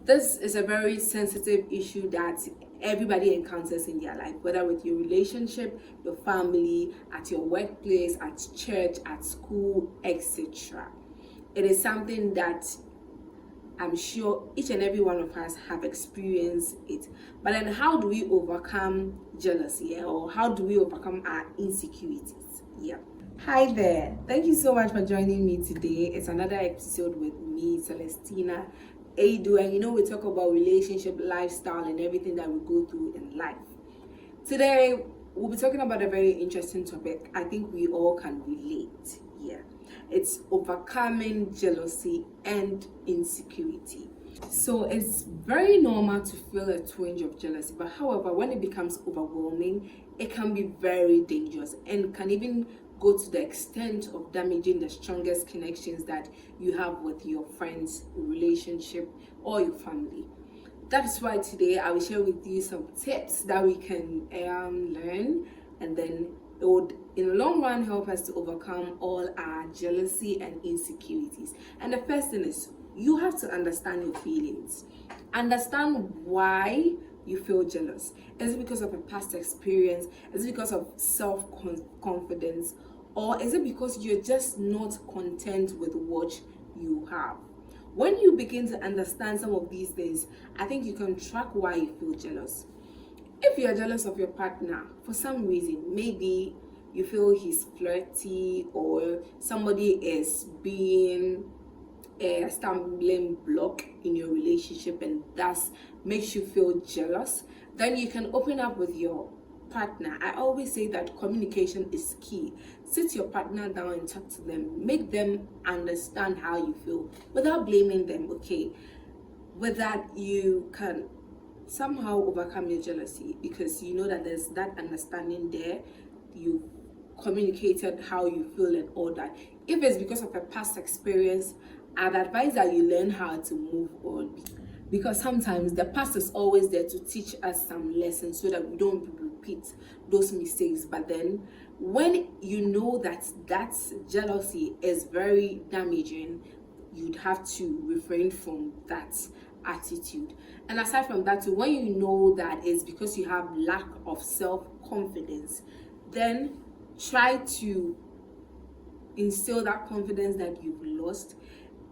This is a very sensitive issue that everybody encounters in their life, whether with your relationship, your family, at your workplace, at church, at school, etc. It is something that I'm sure each and every one of us have experienced it. But then how do we overcome jealousy, or how do we overcome our insecurities? Yeah. Hi there. Thank you so much for joining me today. It's another episode with me, Celestina. Adu, and we talk about relationship, lifestyle, and everything that we go through in life. Today, we'll be talking about a very interesting topic. I think we all can relate. Yeah. It's overcoming jealousy and insecurity. So it's very normal to feel a twinge of jealousy, but however, when it becomes overwhelming, it can be very dangerous and can even go to the extent of damaging the strongest connections that you have with your friends, relationship, or your family. That's why today I will share with you some tips that we can learn, and then it would in the long run help us to overcome all our jealousy and insecurities. And the first thing is, you have to understand your feelings. Understand why you feel jealous. Is it because of a past experience? Is it because of self-confidence? Or is it because you're just not content with what you have? When you begin to understand some of these things, I think you can track why you feel jealous. If you're jealous of your partner for some reason, maybe you feel he's flirty, or somebody is being a stumbling block in your relationship and thus makes you feel jealous, then you can open up with your partner. I always say that communication is key. Sit your partner down and talk to them. Make them understand how you feel without blaming them, okay? With that, you can somehow overcome your jealousy because you know that there's that understanding there. You communicated how you feel and all that. If it's because of a past experience, I'd advise that you learn how to move on, because sometimes the past is always there to teach us some lessons so that we don't repeat those mistakes. But then when you know that that jealousy is very damaging, you'd have to refrain from that attitude. And aside from that too, when you know that it's because you have lack of self-confidence, then try to instill that confidence that you've lost.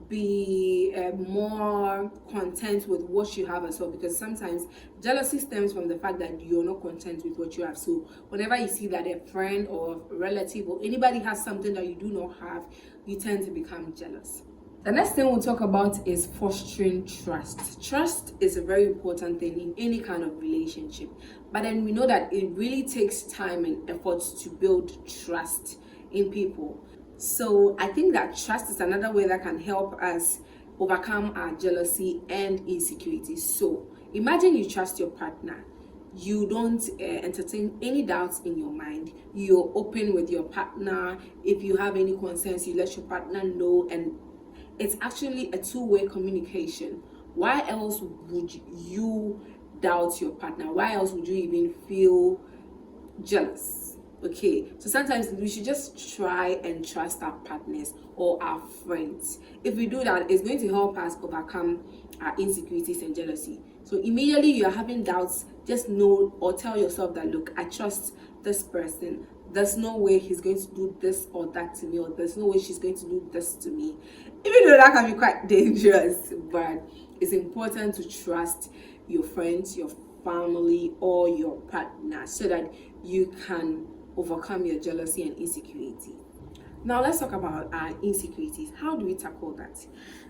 Be more content with what you have as well, because sometimes jealousy stems from the fact that you're not content with what you have. So whenever you see that a friend or a relative or anybody has something that you do not have, you tend to become jealous. The next thing we'll talk about is fostering trust. Trust is a very important thing in any kind of relationship, but then we know that it really takes time and effort to build trust in people. So I think that trust is another way that can help us overcome our jealousy and insecurity. So imagine you trust your partner. You don't entertain any doubts in your mind. You're open with your partner. If you have any concerns, you let your partner know, and it's actually a two-way communication. Why else would you doubt your partner? Why else would you even feel jealous? Okay, so sometimes we should just try and trust our partners or our friends. If we do that, it's going to help us overcome our insecurities and jealousy. So immediately you are having doubts, just know or tell yourself that, look, I trust this person. There's no way he's going to do this or that to me, or there's no way she's going to do this to me. Even though that can be quite dangerous, but it's important to trust your friends, your family, or your partner so that you can overcome your jealousy and insecurity. Now let's talk about our insecurities. How do we tackle that?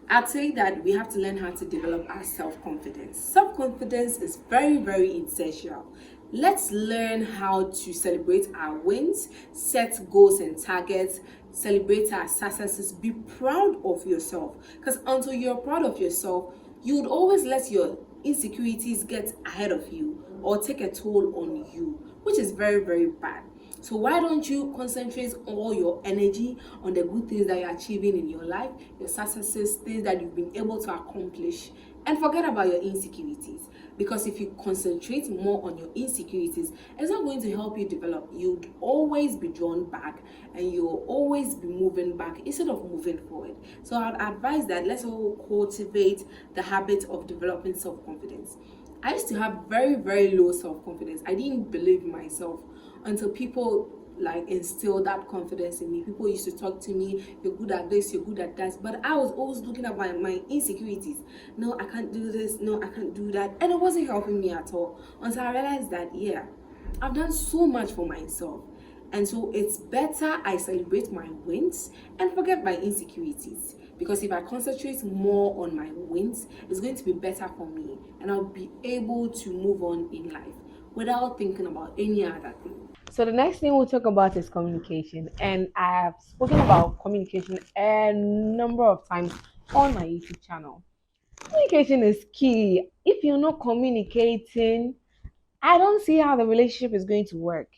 I'd say that we have to learn how to develop our self-confidence. Self-confidence is very, very essential. Let's learn how to celebrate our wins, set goals and targets, celebrate our successes, be proud of yourself. Because until you're proud of yourself, you would always let your insecurities get ahead of you or take a toll on you, which is very, very bad. So why don't you concentrate all your energy on the good things that you're achieving in your life, your successes, things that you've been able to accomplish, and forget about your insecurities. Because if you concentrate more on your insecurities, it's not going to help you develop. You'd always be drawn back and you'll always be moving back instead of moving forward. So I'd advise that let's all cultivate the habit of developing self-confidence. I used to have very, very low self-confidence. I didn't believe in myself until people like instill that confidence in me. People used to talk to me, you're good at this, you're good at that. But I was always looking at my insecurities. No, I can't do this, no, I can't do that. And it wasn't helping me at all. Until I realized that, yeah, I've done so much for myself. And so it's better I celebrate my wins and forget my insecurities. Because if I concentrate more on my wins, it's going to be better for me. And I'll be able to move on in life without thinking about any other thing. So the next thing we'll talk about is communication, and I have spoken about communication a number of times on my YouTube channel. Communication is key. If you're not communicating, I don't see how the relationship is going to work.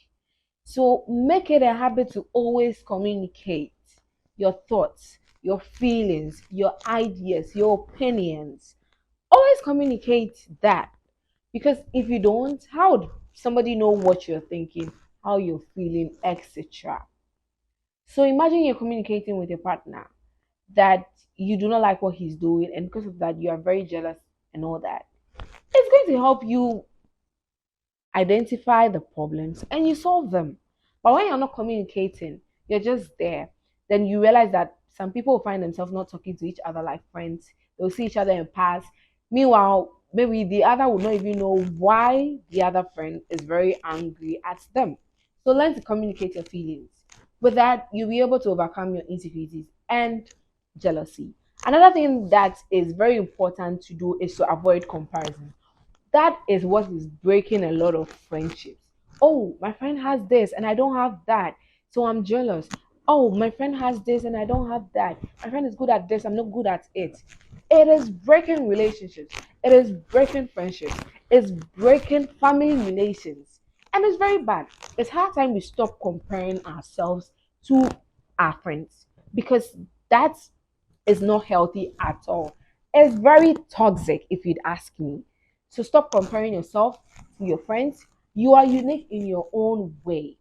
So make it a habit to always communicate your thoughts, your feelings, your ideas, your opinions. Always communicate that. Because if you don't, how would somebody know what you're thinking, how you're feeling, etc.? So imagine you're communicating with your partner that you do not like what he's doing, and because of that, you are very jealous and all that. It's going to help you identify the problems and you solve them. But when you're not communicating, you're just there, then you realize that some people find themselves not talking to each other like friends. They'll see each other in pass. Meanwhile, maybe the other will not even know why the other friend is very angry at them. So learn to communicate your feelings. With that, you'll be able to overcome your insecurities and jealousy. Another thing that is very important to do is to avoid comparison. That is what is breaking a lot of friendships. Oh, my friend has this and I don't have that, so I'm jealous. Oh, my friend has this and I don't have that. My friend is good at this, I'm not good at it. It is breaking relationships, it is breaking friendships, it's breaking family relations, and it's very bad. It's hard time we stop comparing ourselves to our friends, because that is not healthy at all. It's very toxic, if you'd ask me. So stop comparing yourself to your friends. You are unique in your own way.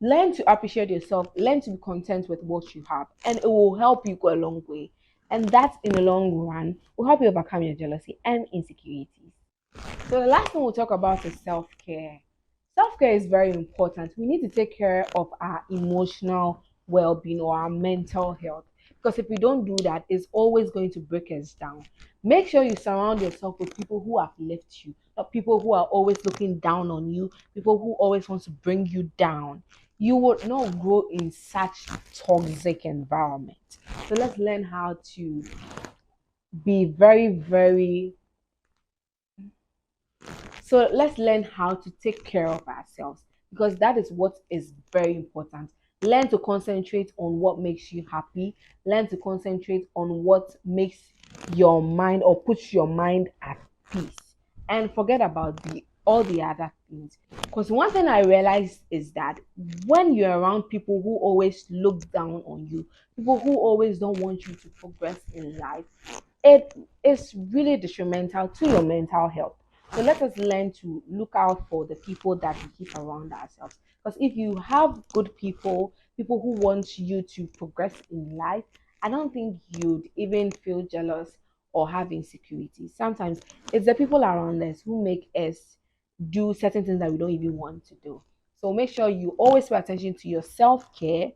Learn to appreciate yourself, learn to be content with what you have, and it will help you go a long way. And that, in the long run, will help you overcome your jealousy and insecurities. So the last thing we'll talk about is self-care. Self-care is very important. We need to take care of our emotional well-being or our mental health. Because if we don't do that, it's always going to break us down. Make sure you surround yourself with people who have lifted you, not people who are always looking down on you, people who always want to bring you down. You would not grow in such toxic environment. So let's learn how to be very, very So let's learn how to take care of ourselves, because that is what is very important. Learn to concentrate on what makes you happy. Learn to concentrate on what makes your mind or puts your mind at peace. And forget about the all the other things. Because one thing I realized is that when you're around people who always look down on you, people who always don't want you to progress in life, it is really detrimental to your mental health. So let us learn to look out for the people that we keep around ourselves. Because if you have good people, people who want you to progress in life, I don't think you'd even feel jealous or have insecurity. Sometimes it's the people around us who make us do certain things that we don't even want to do. So make sure you always pay attention to your self care,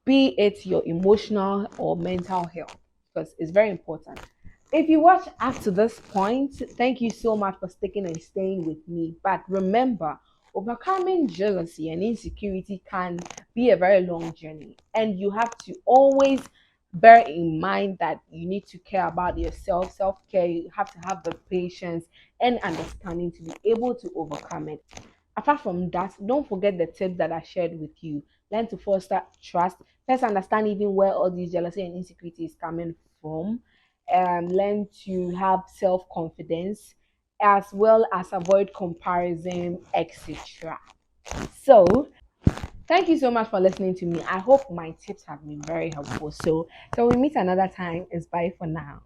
be it your emotional or mental health, because it's very important. If you watch up to this point, thank you so much for sticking and staying with me. But remember, overcoming jealousy and insecurity can be a very long journey, and you have to always bear in mind that you need to care about yourself. Self care, you have to have the patience and understanding to be able to overcome it. Apart from that, don't forget the tips that I shared with you. Learn to foster trust. First, understand even where all these jealousy and insecurity is coming from. Learn to have self confidence, as well as avoid comparison, etc. So, thank you so much for listening to me. I hope my tips have been very helpful. So we meet another time. It's bye for now.